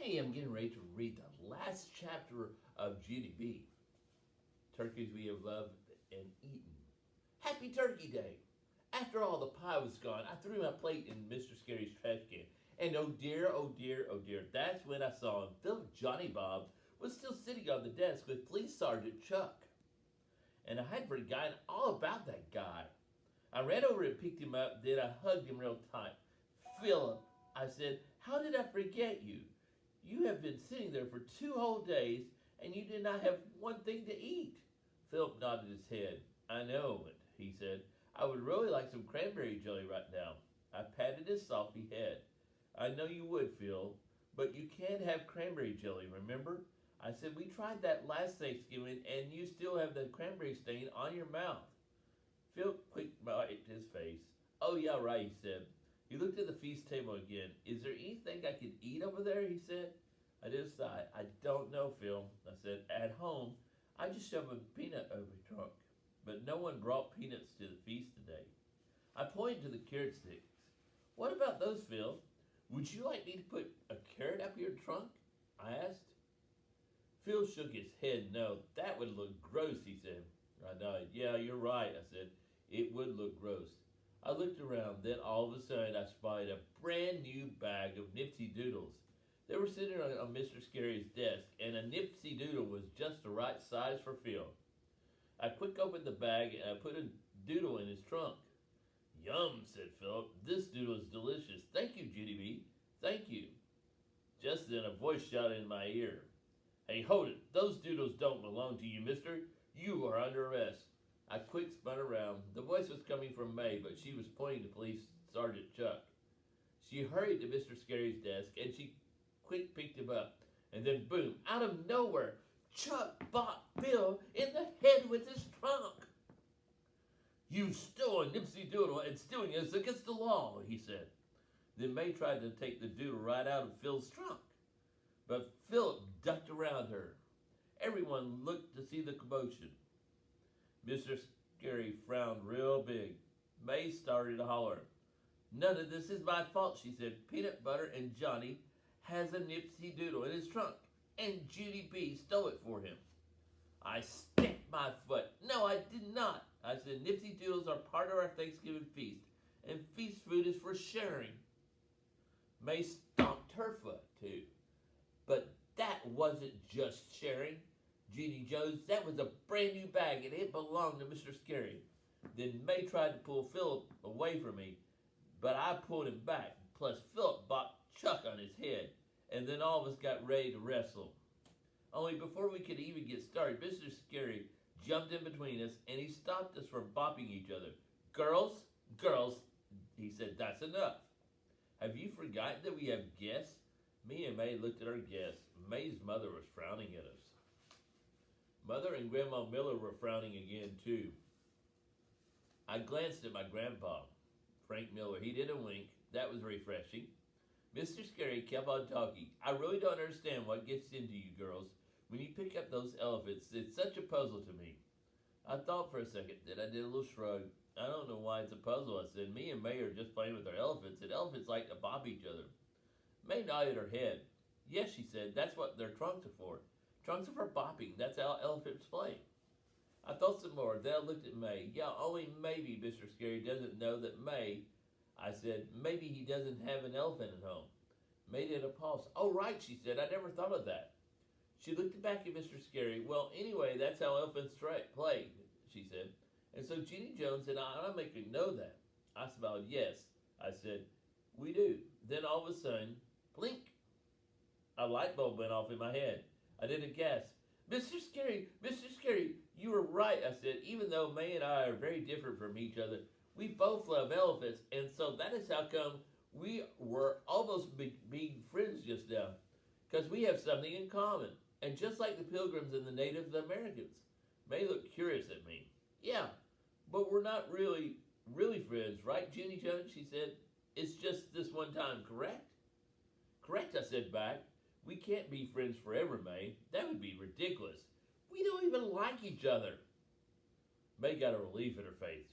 Hey, I'm getting ready to read the last chapter of Junie B. Turkeys we have loved and eaten. Happy Turkey Day! After all the pie was gone, I threw my plate in Mr. Scary's trash can. And oh dear, oh dear, oh dear, that's when I saw him. Philip Johnny Bob was still sitting on the desk with Police Sergeant Chuck. And I had forgotten all about that guy. I ran over and picked him up, then I hugged him real tight. Philip, I said, how did I forget you? You have been sitting there for 2 whole days, and you did not have one thing to eat. Philip nodded his head. I know it, he said. I would really like some cranberry jelly right now. I patted his softy head. I know you would, Phil, but you can't have cranberry jelly, remember? I said, we tried that last Thanksgiving, and you still have the cranberry stain on your mouth. Phil quick wiped his face. Oh, yeah, right, he said. He looked at the feast table again. Is there anything I could eat over there, he said. I did a sigh. I don't know, Phil. I said, at home, I just shoved a peanut over the trunk. But no one brought peanuts to the feast today. I pointed to the carrot sticks. What about those, Phil? Would you like me to put a carrot up your trunk? I asked. Phil shook his head. No, that would look gross, he said. I nodded. Yeah, you're right, I said. It would look gross. I looked around, then all of a sudden I spied a brand new bag of Nipsey Doodles. They were sitting on Mr. Scary's desk, and a Nipsey Doodle was just the right size for Phil. I quick opened the bag and I put a doodle in his trunk. Yum, said Philip. This doodle is delicious. Thank you, Junie B. Thank you. Just then a voice shouted in my ear. Hey, hold it. Those doodles don't belong to you, mister. You are under arrest. I quick spun around. The voice was coming from May, but she was pointing to Police Sergeant Chuck. She hurried to Mr. Scary's desk, and she quick picked him up. And then, boom, out of nowhere, Chuck bought Phil in the head with his trunk. You stole a Nipsey Doodle, and stealing is against the law, he said. Then May tried to take the doodle right out of Phil's trunk. But Philip ducked around her. Everyone looked to see the commotion. Mr. Scary frowned real big. May started to holler. None of this is my fault, she said. Peanut Butter and Johnny has a Nipsey Doodle in his trunk, and Junie B stole it for him. I stamped my foot. No, I did not. I said Nipsey Doodles are part of our Thanksgiving feast, and feast food is for sharing. May stomped her foot, too. But that wasn't just sharing. Junie Jones, that was a brand new bag and it belonged to Mr. Scary. Then May tried to pull Philip away from me, but I pulled him back. Plus Philip bopped Chuck on his head, and then all of us got ready to wrestle. Only before we could even get started, Mr. Scary jumped in between us and he stopped us from bopping each other. Girls, he said, that's enough. Have you forgotten that we have guests? Me and May looked at our guests. May's mother was frowning at us. Mother and Grandma Miller were frowning again, too. I glanced at my grandpa, Frank Miller. He did a wink. That was refreshing. Mr. Scary kept on talking. I really don't understand what gets into you girls. When you pick up those elephants, it's such a puzzle to me. I thought for a second, then I did a little shrug. I don't know why it's a puzzle, I said. Me and May are just playing with our elephants, and elephants like to bop each other. May nodded her head. Yes, she said, that's what their trunks are for. Trunks are for bopping. That's how elephants play. I thought some more. Then I looked at May. Yeah, only maybe Mr. Scary doesn't know that May, I said, maybe he doesn't have an elephant at home. May did a pause. Oh, right, she said. I never thought of that. She looked back at Mr. Scary. Well, anyway, that's how elephants play, she said. And so Junie Jones and I'm making you know that. I smiled. Yes, I said, we do. Then all of a sudden, blink, a light bulb went off in my head. I did a gasp. Mr. Scary, you were right, I said. Even though May and I are very different from each other, we both love elephants, and so that is how come we were almost being friends just now, because we have something in common. And just like the Pilgrims and the Native Americans. May looked curious at me. Yeah, but we're not really friends, right, Junie Jones? She said. It's just this one time, correct? Correct, I said back. We can't be friends forever, May. That would be ridiculous. We don't even like each other. May got a relief in her face.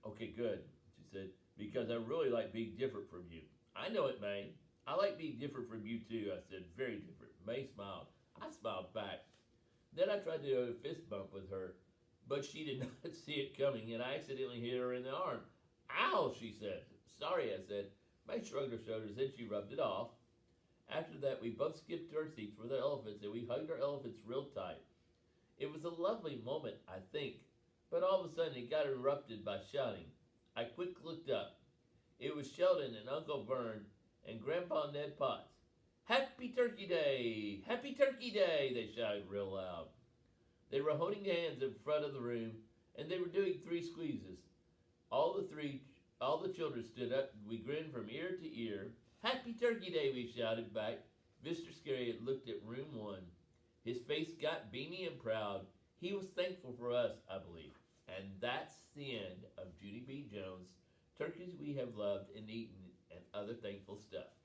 Okay, good, she said, because I really like being different from you. I know it, May. I like being different from you too, I said. Very different. May smiled. I smiled back. Then I tried to do a fist bump with her, but she did not see it coming, and I accidentally hit her in the arm. Ow, she said. Sorry, I said. May shrugged her shoulders, then she rubbed it off. After that, we both skipped to our seats for the elephants, and we hugged our elephants real tight. It was a lovely moment, I think, but all of a sudden it got interrupted by shouting. I quickly looked up. It was Sheldon and Uncle Vern and Grandpa Ned Potts. Happy Turkey Day! Happy Turkey Day! They shouted real loud. They were holding hands in front of the room, and they were doing 3 squeezes. All the children stood up, and we grinned from ear to ear. Happy Turkey Day, we shouted back. Mr. Scary looked at room 1. His face got beamy and proud. He was thankful for us, I believe. And that's the end of Junie B. Jones' Turkeys We Have Loved and Eaten and Other Thankful Stuff.